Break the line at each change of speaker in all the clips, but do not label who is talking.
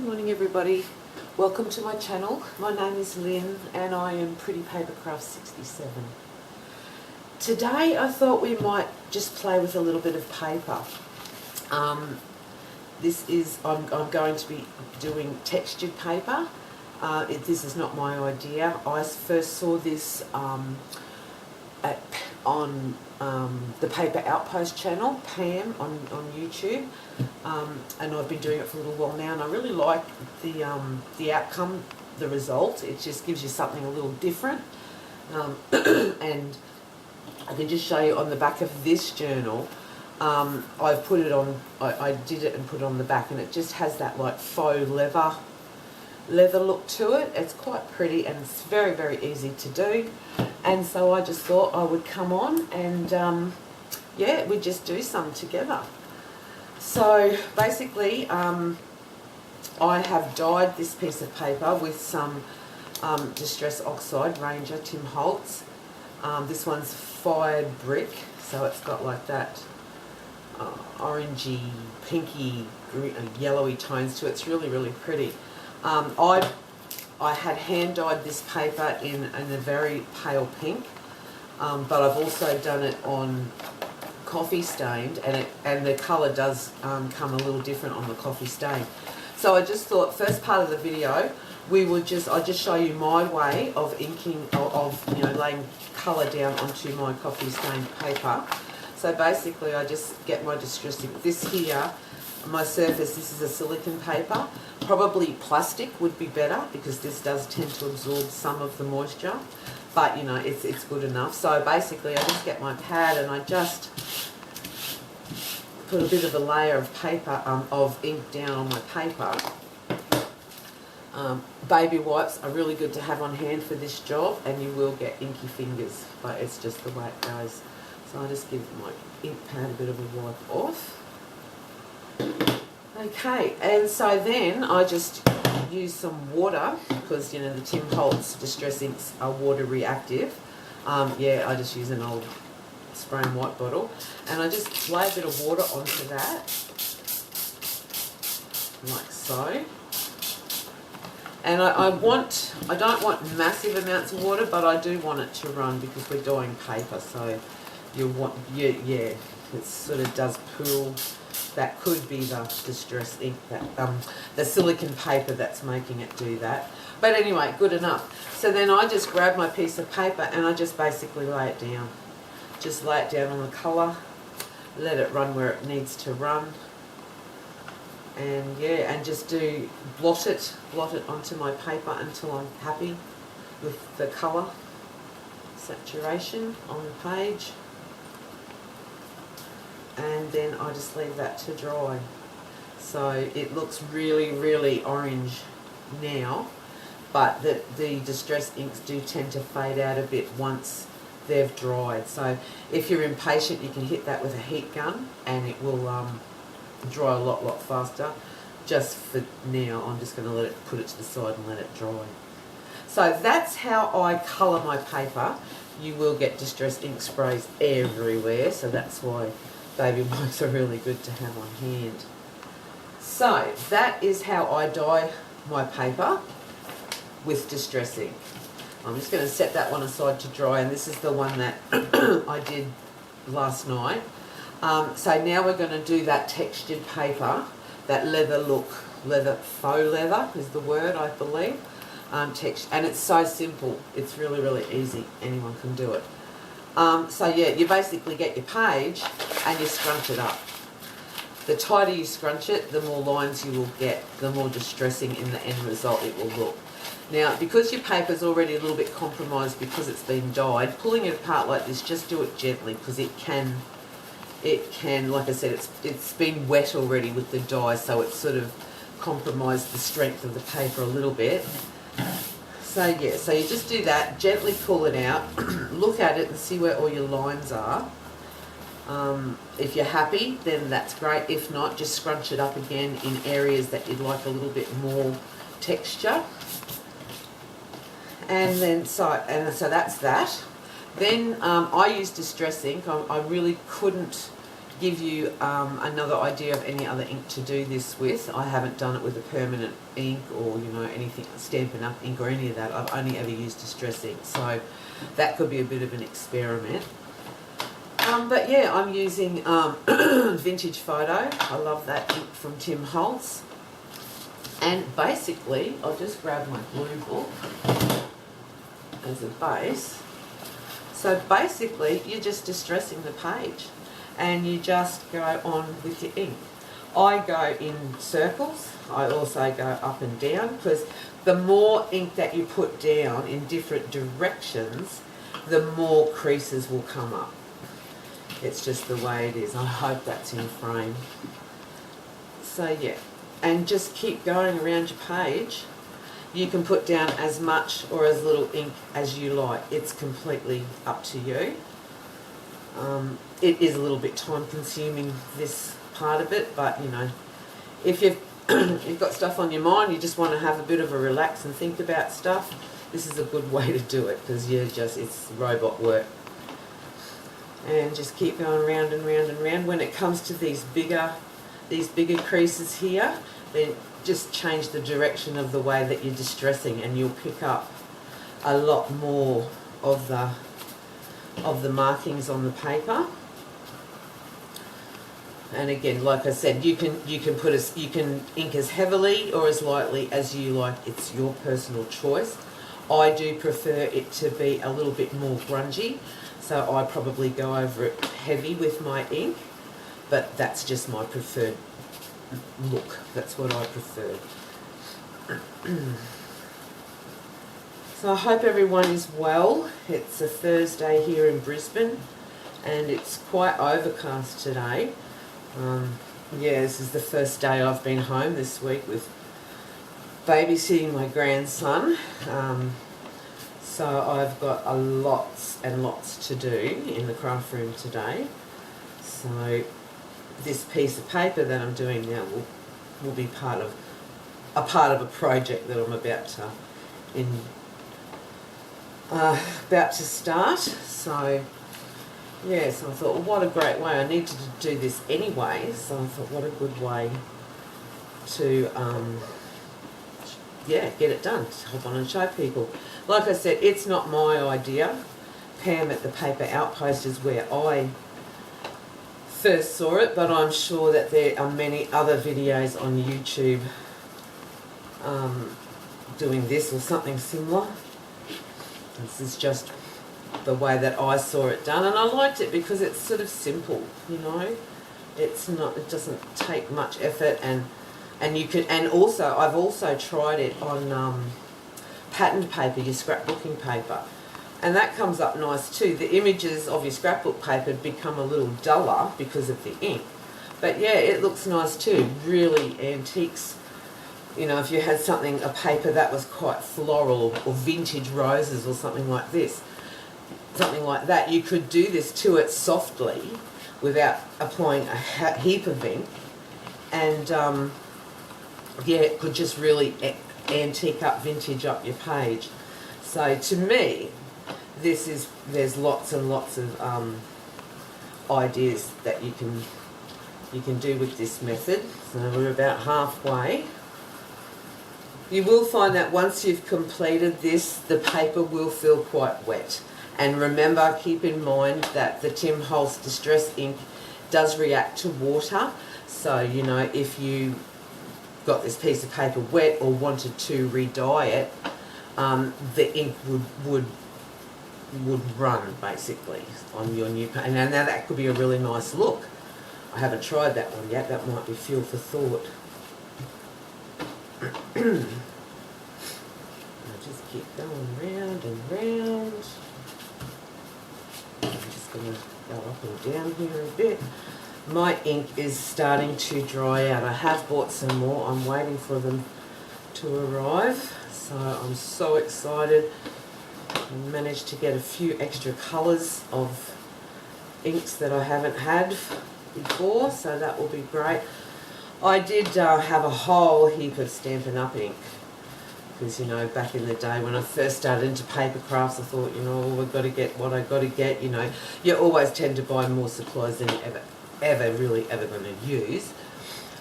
Good morning everybody. Welcome to my channel. My name is Lynn and I am Pretty Papercraft 67. Today I thought we might just play with a little bit of paper. I'm going to be doing textured paper. This is not my idea. I first saw this on the Paper Outpost channel, Pam, on YouTube, and I've been doing it for a little while now, and I really like the outcome, the result. It just gives you something a little different, and I can just show you on the back of this journal. I've put it on, I did it and put it on the back, and it just has that like faux leather look to it. It's quite pretty and it's very, very easy to do. And so I just thought I would come on and yeah, we'd just do some together. So basically I have dyed this piece of paper with some Distress Oxide Ranger Tim Holtz. This one's Fired Brick, so it's got like that orangey, pinky, green, yellowy tones to it. It's really, really pretty. I had hand dyed this paper in a very pale pink, but I've also done it on coffee stained, and the colour does come a little different on the coffee stain. So I just thought, first part of the video, I'll just show you my way of inking, laying colour down onto my coffee stained paper. So basically I just get my distress ink. This here, my surface, this is a silicone paper. Probably plastic would be better because this does tend to absorb some of the moisture, but you know, it's good enough. So basically I just get my pad and I just put a bit of a layer of paper, of ink down on my paper. Baby wipes are really good to have on hand for this job, and you will get inky fingers, but it's just the way it goes. So I just give my ink pad a bit of a wipe off. Okay, and so then I just use some water, because you know the Tim Holtz Distress inks are water reactive. Yeah, I just use an old spray and white bottle, and I just lay a bit of water onto that, like so. And I don't want massive amounts of water, but I do want it to run because we're dyeing paper, so yeah, it sort of does pool. That could be the Distress ink, that the silicone paper that's making it do that. But anyway, good enough. So then I just grab my piece of paper and I just basically lay it down. Just lay it down on the colour, let it run where it needs to run. And yeah, and just blot it onto my paper until I'm happy with the colour saturation on the page. And then I just leave that to dry. So it looks really, really orange now, but the Distress inks do tend to fade out a bit once they've dried. So if you're impatient, you can hit that with a heat gun and it will dry a lot faster. Just for now, I'm just going to put it to the side and let it dry. So that's how I colour my paper. You will get Distress ink sprays everywhere, so that's why baby wipes are really good to have on hand. So that is how I dye my paper with Distress ink. I'm just going to set that one aside to dry, and this is the one that I did last night. So now we're going to do that textured paper, that leather look, faux leather is the word, I believe. And it's so simple, it's really, really easy, anyone can do it. So yeah, you basically get your page and you scrunch it up. The tighter you scrunch it, the more lines you will get, the more distressing in the end result it will look. Now, because your paper's already a little bit compromised because it's been dyed, pulling it apart like this, just do it gently, because it can, like I said, it's been wet already with the dye, so it's sort of compromised the strength of the paper a little bit. So yeah, so you just do that, gently pull it out, look at it and see where all your lines are. If you're happy, then that's great. If not, just scrunch it up again in areas that you'd like a little bit more texture. And then, so that's that. Then I use Distress ink. I really couldn't give you another idea of any other ink to do this with. I haven't done it with a permanent ink or, you know, anything, Stampin' Up! Ink or any of that. I've only ever used distress ink, so that could be a bit of an experiment. But yeah, I'm using Vintage Photo. I love that ink from Tim Holtz. And basically, I'll just grab my blue book as a base. So basically, you're just distressing the page and you just go on with your ink. I go in circles. I also go up and down, because the more ink that you put down in different directions, the more creases will come up. It's just the way it is. I hope that's in frame. So yeah, and just keep going around your page. You can put down as much or as little ink as you like. It's completely up to you. It is a little bit time consuming, this part of it, but you know, if you've got stuff on your mind, you just want to have a bit of a relax and think about stuff, this is a good way to do it, because it's robot work. And just keep going round and round and round. When it comes to these bigger creases here, then just change the direction of the way that you're distressing, and you'll pick up a lot more of the markings on the paper. And again, like I said, you can ink as heavily or as lightly as you like. It's your personal choice. I do prefer it to be a little bit more grungy, so I probably go over it heavy with my ink, but that's just my preferred look. That's what I prefer. So I hope everyone is well. It's a Thursday here in Brisbane and it's quite overcast today. Yeah, this is the first day I've been home this week with babysitting my grandson. So I've got lots and lots to do in the craft room today. So this piece of paper that I'm doing now will be part of a project that I'm about to start. So yeah, so I thought, well, what a great way. I need to do this anyway, so I thought, what a good way to yeah, get it done, to hop on and show people. Like I said, it's not my idea. Pam at the Paper Outpost is where I first saw it, but I'm sure that there are many other videos on YouTube doing this or something similar. This is just the way that I saw it done, and I liked it because it's sort of simple, you know. It doesn't take much effort, and you can, and also I've also tried it on patterned paper, your scrapbooking paper, and that comes up nice too. The images of your scrapbook paper become a little duller because of the ink, but yeah, it looks nice too. Really antiques. You know, if you had a paper that was quite floral or vintage roses or something like this, something like that, you could do this to it softly without applying a heap of ink, and yeah, it could just really antique up, vintage up your page. So to me, there's lots and lots of ideas that you can do with this method. So we're about halfway. You will find that once you've completed this, the paper will feel quite wet. And remember, keep in mind that the Tim Holtz Distress ink does react to water. So, you know, if you got this piece of paper wet or wanted to re-dye it, the ink would run basically on your new paper. And now that could be a really nice look. I haven't tried that one yet. That might be fuel for thought. I'll just keep going round and round. I'm just going to go up and down here a bit. My ink is starting to dry out. I have bought some more. I'm waiting for them to arrive. So I'm so excited. I managed to get a few extra colours of inks that I haven't had before, so that will be great. I did have a whole heap of Stampin' Up! Ink, because, you know, back in the day when I first started into paper crafts, I thought, you know, I've got to get what I got to get, you know. You always tend to buy more supplies than you ever really ever going to use.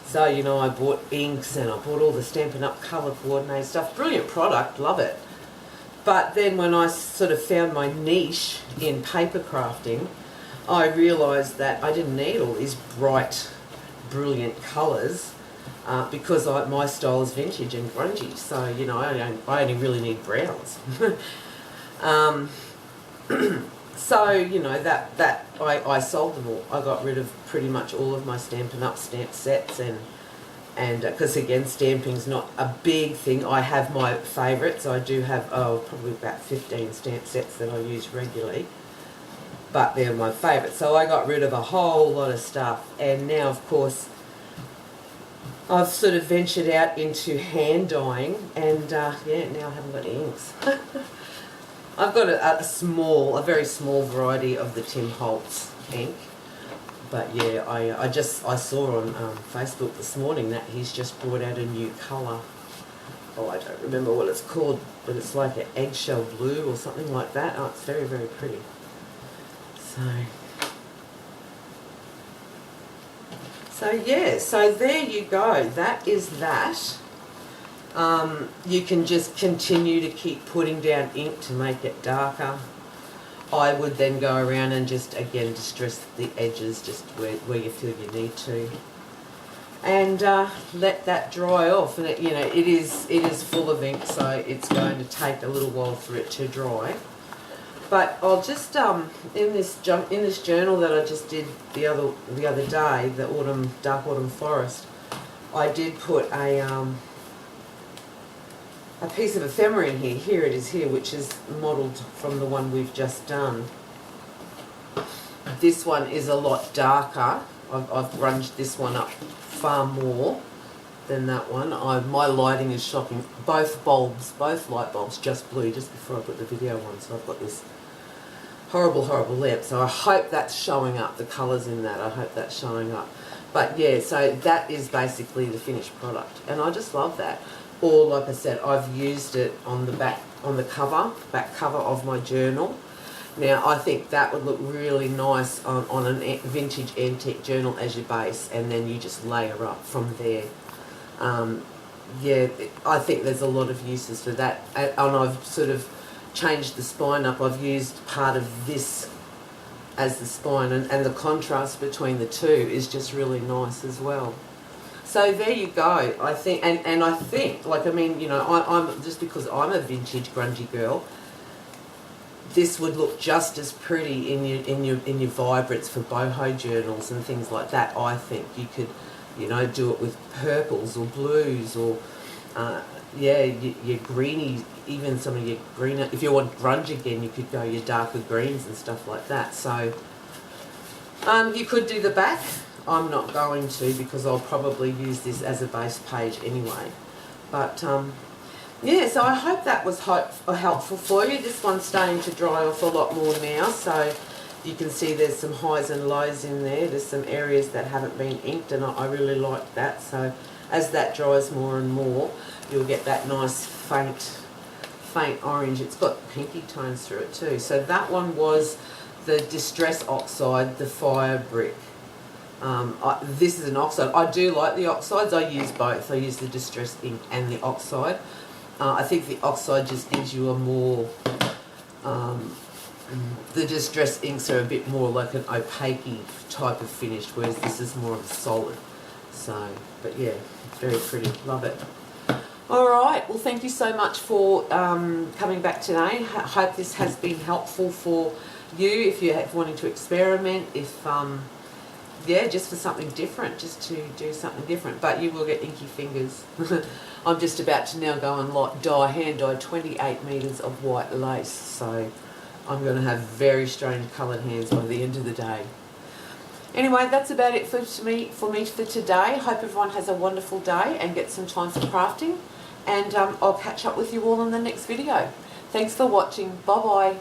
So, you know, I bought inks and I bought all the Stampin' Up! Colour coordinated stuff. Brilliant product, love it. But then when I sort of found my niche in paper crafting, I realised that I didn't need all these bright, brilliant colours because my style is vintage and grungy. So, you know, I only really need browns. So, you know, that I sold them all. I got rid of pretty much all of my Stampin' Up! Stamp sets, and because again, stamping's not a big thing. I have my favourites. I do have probably about 15 stamp sets that I use regularly, but they're my favourites. So I got rid of a whole lot of stuff, and now of course I've sort of ventured out into hand dyeing, and yeah, now I haven't got inks. I've got a very small variety of the Tim Holtz ink, but yeah, I saw on Facebook this morning that he's just brought out a new colour. Oh, I don't remember what it's called, but it's like an eggshell blue or something like that. Oh, it's very, very pretty. So yeah, so there you go. That is that. You can just continue to keep putting down ink to make it darker. I would then go around and just again distress the edges just where you feel you need to, and let that dry off. And it, you know, it is full of ink, so it's going to take a little while for it to dry. But I'll just in this journal that I just did the other day, the Dark Autumn Forest, I did put a piece of ephemera in here. Here it is here, which is modelled from the one we've just done. This one is a lot darker. I've grunged this one up far more than that one. My lighting is shocking. Both light bulbs just blew just before I put the video on, so I've got this horrible lamp. So I hope that's showing up, the colours in that. I hope that's showing up. But yeah, so that is basically the finished product, and I just love that. Or like I said, I've used it on the back cover of my journal. Now I think that would look really nice on a vintage antique journal as your base, and then you just layer up from there. Yeah, I think there's a lot of uses for that, and I've sort of changed the spine up. I've used part of this as the spine, and the contrast between the two is just really nice as well. So there you go. I think, and I think, like, I mean, you know, I'm just because I'm a vintage grungy girl, this would look just as pretty in your vibrants for boho journals and things like that. I think you could, you know, do it with purples or blues or yeah, your greenies, even some of your greener. If you want grunge again, you could go your darker greens and stuff like that. So you could do the back. I'm not going to, because I'll probably use this as a base page anyway. But yeah, so I hope that was helpful for you. This one's starting to dry off a lot more now, so you can see there's some highs and lows in there. There's some areas that haven't been inked, and I really like that. So as that dries more and more, you'll get that nice faint orange. It's got pinky tones through it too. So that one was the Distress Oxide, the Fire Brick. This is an oxide. I do like the oxides. I use both. I use the Distress ink and the oxide. I think the oxide just gives you a more, the Distress inks are a bit more like an opaque type of finish, whereas this is more of a solid. So, but yeah, it's very pretty. Love it. Alright, well thank you so much for coming back today. I hope this has been helpful for you if you're wanting to experiment, if yeah, just for something different, just to do something different. But you will get inky fingers. I'm just about to now go and hand dye 28 metres of white lace, so I'm going to have very strange coloured hands by the end of the day. Anyway, that's about it for me for today. Hope everyone has a wonderful day and get some time for crafting. And I'll catch up with you all in the next video. Thanks for watching. Bye-bye.